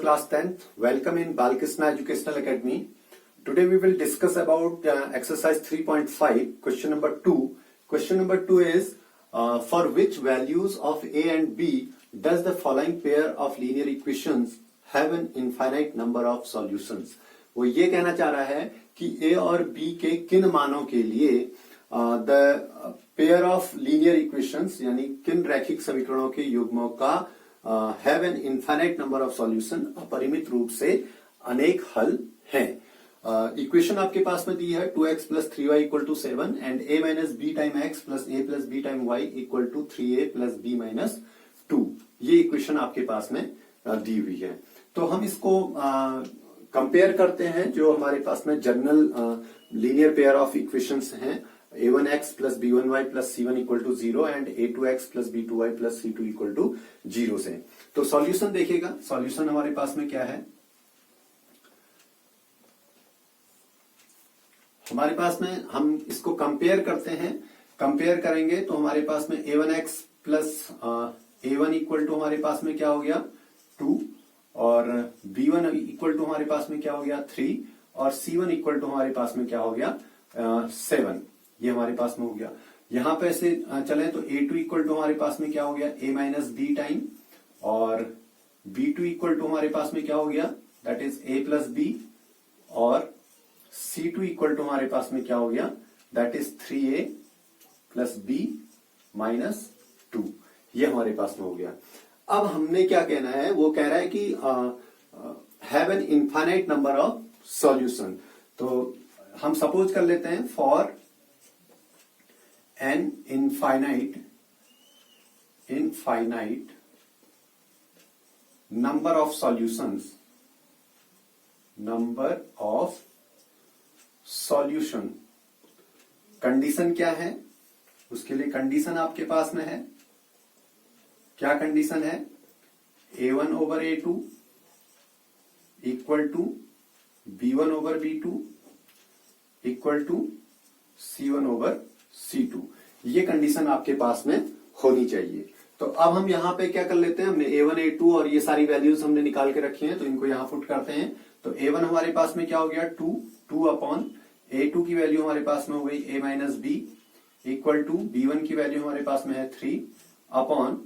class 10th. Welcome in Balkrishna Educational Academy. Today we will discuss about exercise 3.5, question number 2. Question number 2 is, for which values of A and B does the following pair of linear equations have an infinite number of solutions? वो ये कहना चाह रहा है कि A और B के किन मानों के लिए the pair of linear equations यानी किन रैखिक समीकरणों के युग्मों का have an infinite number of solution, अपरिमित रूप से अनेक हल हैं। इक्वेशन आपके पास में दी है 2x plus 3y equal to 7 and a minus b time x plus a plus b time y equal to 3a plus b minus 2। ये इक्वेशन आपके पास में दी हुई है। तो हम इसको कंपेयर करते हैं जो हमारे पास में general linear pair of equations हैं, a1x plus b1y plus c1 equal to 0 and a2x plus b2y plus c2 equal to 0 से। तो सॉल्यूशन देखिएगा, सॉल्यूशन हमारे पास में क्या है, हमारे पास में हम इसको कंपेयर करते हैं। कंपेयर करेंगे तो हमारे पास में a1x plus a1 equal to हमारे पास में क्या हो गया 2 और b1 इक्वल टू हमारे पास में क्या हो गया 3 और c1 इक्वल टू हमारे पास में क्या हो गया 7। ये हमारे पास में हो गया। यहां पे से चले तो a2 इक्वल टू हमारे पास में क्या हो गया a माइनस बी टाइम और b2 इक्वल टू हमारे पास में क्या हो गया that is a plus b और c2 इक्वल टू हमारे पास में क्या हो गया that is 3a plus b minus 2। ये हमारे पास में हो गया। अब हमने क्या कहना है, वो कह रहा है कि have an infinite number of solution. तो हम सपोज कर लेते हैं for an infinite number of solutions, number of solution. Condition क्या है, उसके लिए कंडीशन आपके पास में है। क्या कंडीशन है, a1 over a2 equal to b1 over b2 equal to c1 over c2। ये कंडीशन आपके पास में होनी चाहिए। तो अब हम यहां पे क्या कर लेते हैं, हमने a1 a2 और ये सारी वैल्यूज हमने निकाल के रखी हैं, तो इनको यहां पुट करते हैं। तो a1 हमारे पास में क्या हो गया 2 अपॉन a2 की वैल्यू हमारे पास में हो गई a minus b equal to b1 की वैल्यू हमारे पास में है 3 अपॉन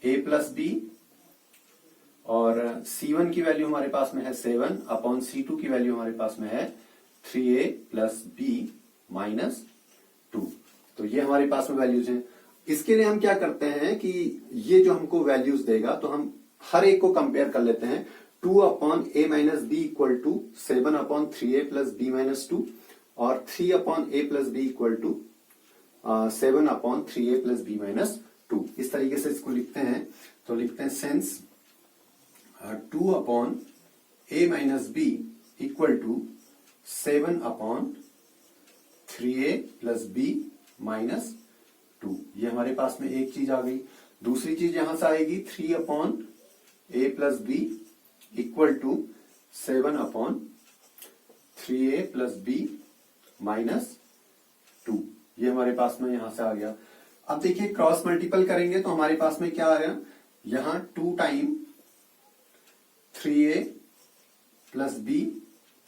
a प्लस बी और c1 की वैल्यू हमारे पास में है 7 अपॉन c2 की वैल्यू हमारे पास में है 3a प्लस b माइनस 2। तो ये हमारे पास में वैल्यूज हैं। इसके लिए हम क्या करते हैं कि ये जो हमको वैल्यूज देगा तो हम हर एक को कंपेयर कर लेते हैं। 2 upon a minus b equal to 7 upon 3a plus b minus 2 और 3 upon a plus b equal to 7 upon 3a plus b minus 2। इस तरीके से इसको लिखते हैं। तो लिखते हैं since 2 upon a minus b equal to 7 upon 3a plus b minus 2। ये हमारे पास में एक चीज आ गई। दूसरी चीज यहां से आएगी 3 upon a plus b equal to 7 upon 3a plus b minus 2। ये हमारे पास में यहां से आ गया। अब देखिए क्रॉस मल्टीपल करेंगे तो हमारे पास में क्या आ रहा है, यहां 2 time 3a plus b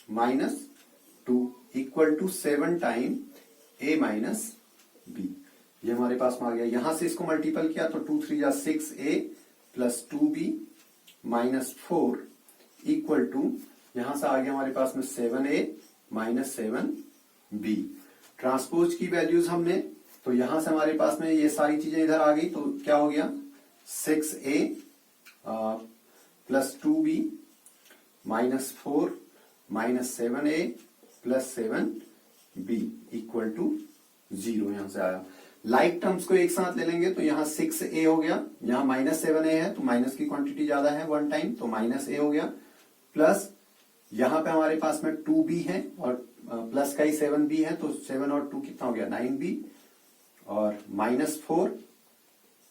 minus 2 equal to 7 time a minus b। ये हमारे पास में आ गया। यहां से इसको मल्टीपल किया तो 2 3 जा 6a plus 2b minus 4 equal to यहां से आ गया हमारे पास में 7a माइनस 7b। ट्रांसपोज की वैल्यूज हमने, तो यहां से हमारे पास में ये सारी चीजें इधर आ गई। तो क्या हो गया 6a plus 2b minus 4 minus 7a plus 7b equal to 0। यहां से आया। लाइक टर्म्स को एक साथ ले लेंगे तो यहां 6a हो गया, यहां माइनस 7a है तो माइनस की क्वांटिटी ज्यादा है 1 टाइम, तो माइनस a हो गया। प्लस यहां पे हमारे पास में 2b है और प्लस का ही 7b है, तो 7 और 2 कितना हो गया 9b और माइनस 4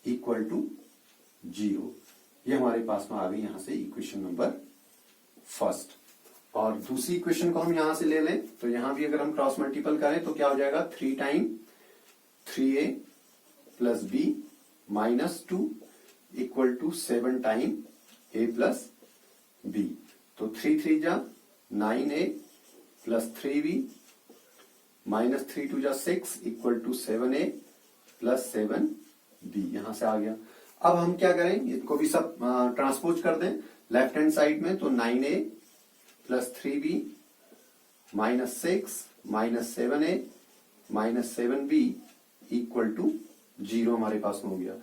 इक्वल टू 0। ये हमारे पास में आ गई यहां से इक्वेशन नंबर फर्स्ट। और दूसरी इक्वेशन को हम यहां से ले लें तो यहां भी अगर हम क्रॉस मल्टीपल करें तो क्या हो जाएगा 3 time 3a plus b minus 2 equal to 7 time a plus b। तो 3 3 जा 9a प्लस 3b माइनस 3 2 जा 6 equal to 7a plus 7b। यहां से आ गया। अब हम क्या करें, इनको भी सब ट्रांसपोज कर दें लेफ्ट हैंड साइड में। तो 9a plus 3b minus 6 minus 7a minus 7b equal to 0 हमारे पास में हो गया।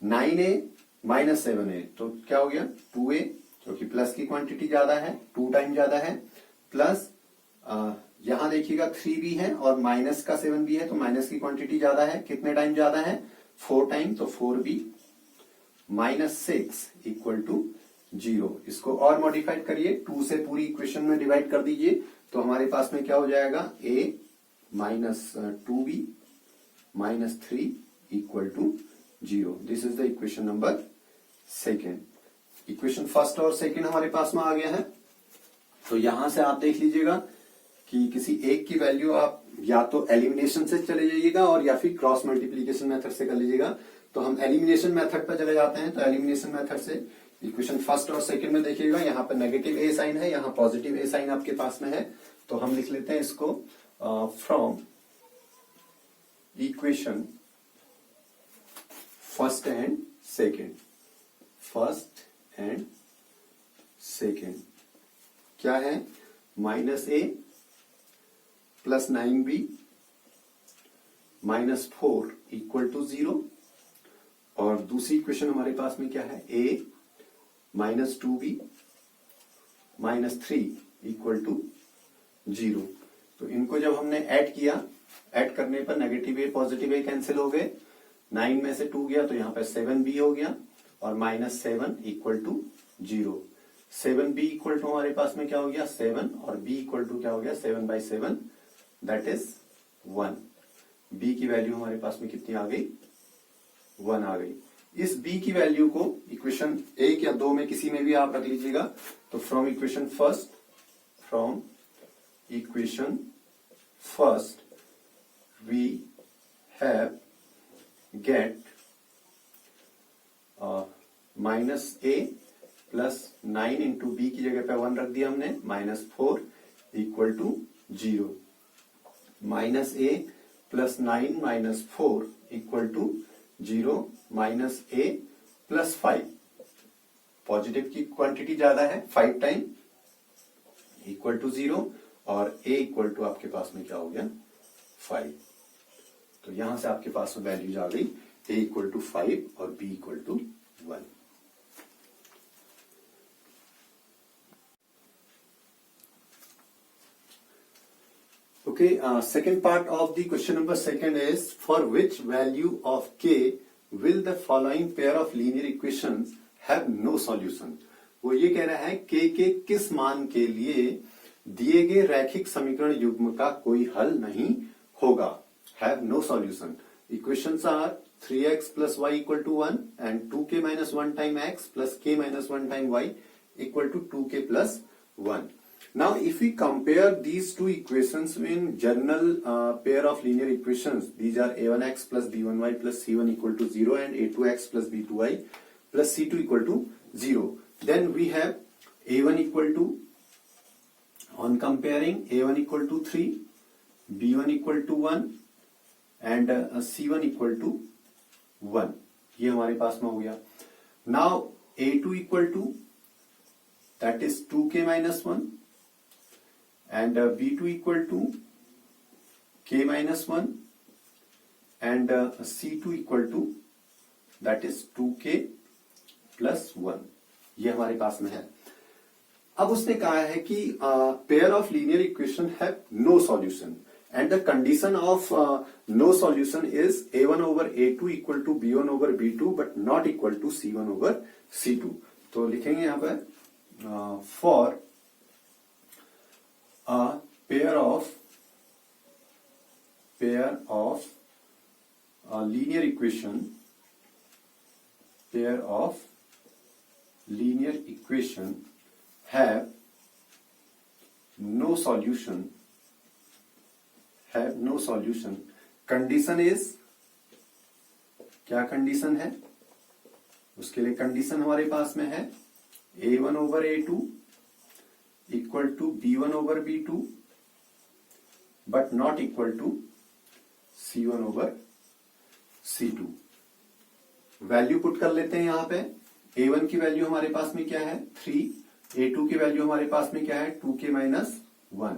9a माइनस 7a तो क्या हो गया 2a, क्योंकि प्लस की क्वांटिटी ज्यादा है, 2 टाइम ज्यादा है, प्लस यहां देखिएगा 3b है और माइनस का 7b है, तो माइनस की क्वांटिटी ज्यादा है, कितने टाइम ज्यादा है 4 टाइम, तो 4b माइनस 6 इक्वल टू 0। इसको और मॉडिफाइड करिए, 2 से पूरी इक्वेशन में डिवाइड कर दीजिए, तो हमारे पास में क्या हो जाएगा a minus 2b minus 3 equal to 0। This is the equation number second. Equation first और सेकेंड हमारे पास में आ गया है। तो यहां से आप देख लीजिएगा कि किसी एक की वैल्यू आप या तो एलिमिनेशन से चले जाइएगा और या फिर क्रॉस मल्टीप्लीकेशन मेथड से कर लीजिएगा। तो हम एलिमिनेशन मेथड पर चले जाते हैं। तो एलिमिनेशन मेथड से इक्वेशन फर्स्ट और सेकंड में देखिएगा, यहाँ पर नेगेटिव ए साइन है, यहाँ पॉजिटिव ए साइन आपके पास में है। तो हम लिख लेते हैं इसको from equation first and second. First and second क्या है, minus a plus 9b minus 4 equal to 0। और दूसरी इक्वेशन हमारे पास में क्या है, a minus 2b minus 3 equal to 0। तो इनको जब हमने ऐड किया, ऐड करने पर नेगेटिव ए पॉजिटिव ए कैंसिल हो गए, 9 में से 2 गया तो यहाँ पे 7b हो गया और minus 7 equal to 0। 7b equal to हमारे पास में क्या हो गया 7 और b इक्वल टू क्या हो गया 7/7 दैट इज 1। b की वैल्यू हमारे पास में कितनी आ गई 1 आ गई। इस b की वैल्यू को इक्वेशन 1 या 2 में किसी में भी आप रख लीजिएगा। तो from equation first we have get minus a plus 9 into b की जगह पे 1 रख दिया हमने, minus 4 equal to 0। Minus a plus 9 minus 4 equal to 0 minus a plus 5। Positive की क्वांटिटी ज्यादा है 5 टाइम इक्वल टू 0 और a इक्वल टू आपके पास में क्या हो गया 5। तो यहां से आपके पास में वैल्यूज आ गई a इक्वल टू 5 और b equal to 1। Okay, second part of the question number second is for which value of k will the following pair of linear equations have no solution। वो ये कह रहा है k के किस मान के लिए दिए गए रैखिक समीकरण युग्म का कोई हल नहीं होगा, have no solution। Equations are 3x plus y equal to 1 and 2k minus 1 time x plus k minus 1 time y equal to 2k plus 1। Now, if we compare these two equations in general pair of linear equations, these are a1x plus b1y plus c1 equal to 0 and a2x plus b2y plus c2 equal to 0. Then we have a1 equal to, on comparing a1 equal to 3, b1 equal to 1 and c1 equal to 1। ये हमारे पास में हो गया। Now a2 equal to, that is 2k minus 1 and b2 equal to k minus 1 and c2 equal to that is 2k plus 1। ये हमारे पास में है। अब उसने कहा है कि pair of linear equation have no solution and the condition of no solution is a1 over a2 equal to b1 over b2 but not equal to c1 over c2। तो लिखेंगे यहां पर for a pair of linear equation have no solution condition is, क्या condition है उसके लिए condition हमारे पास में है a1 over a2 equal to B1 over B2 but not equal to C1 over C2। Value put कर लेते हैं यहां पे। A1 की वैल्यू हमारे पास में क्या है 3, A2 की वैल्यू हमारे पास में क्या है 2k minus 1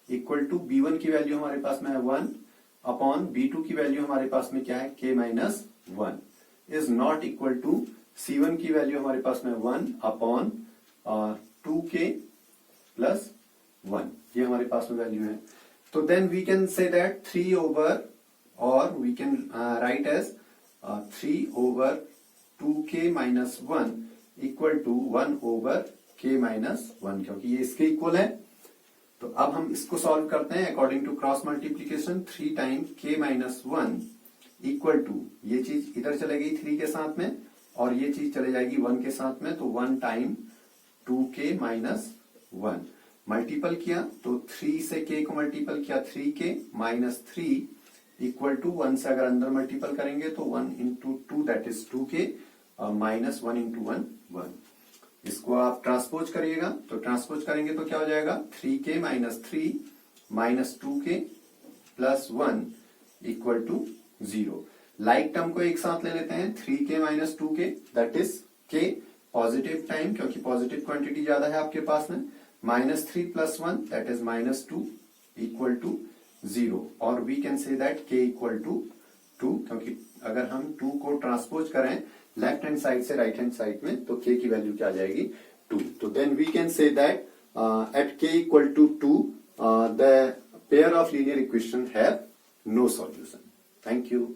equal to B1 की वैल्यू हमारे पास में है 1 अपॉन B2 की वैल्यू हमारे पास में क्या है k minus 1 is not equal to C1 की वैल्यू हमारे पास में 1 अपॉन 2k प्लस 1, ये हमारे पास में वैल्यू है। तो then we can say that 3 over और we can write as 3 over 2k minus 1 equal to 1 over k minus 1, क्योंकि ये इसके इक्वल है। तो अब हम इसको सॉल्व करते हैं according to cross multiplication. 3 time k minus 1 equal to, ये चीज इधर चले गई 3 के साथ में और ये चीज चले जाएगी 1 के साथ में, तो 1 टाइम 2k माइनस 1 मल्टीपल किया तो 3 से k को मल्टीपल किया 3k माइनस 3 इक्वल टू 1 से अगर अंदर मल्टीपल करेंगे तो 1 into 2 that is 2k minus 1 into 1 1। इसको आप ट्रांसपोज करिएगा तो ट्रांसपोज करेंगे तो क्या हो जाएगा 3k minus 3 minus 2k plus 1 equal to 0। Like term को एक साथ ले लेते हैं 3k minus 2k that is k positive time, क्योंकि पॉजिटिव क्वांटिटी ज्यादा है आपके पास में, minus 3 plus 1 that is minus 2 equal to 0। और we can say that k equal to 2, क्योंकि अगर हम 2 को ट्रांसपोज करें लेफ्ट हैंड साइड से राइट हैंड साइड में तो k की वैल्यू क्या आ जाएगी 2। तो then we can say that at k equal to 2 the pair of linear equation have no solution. Thank you.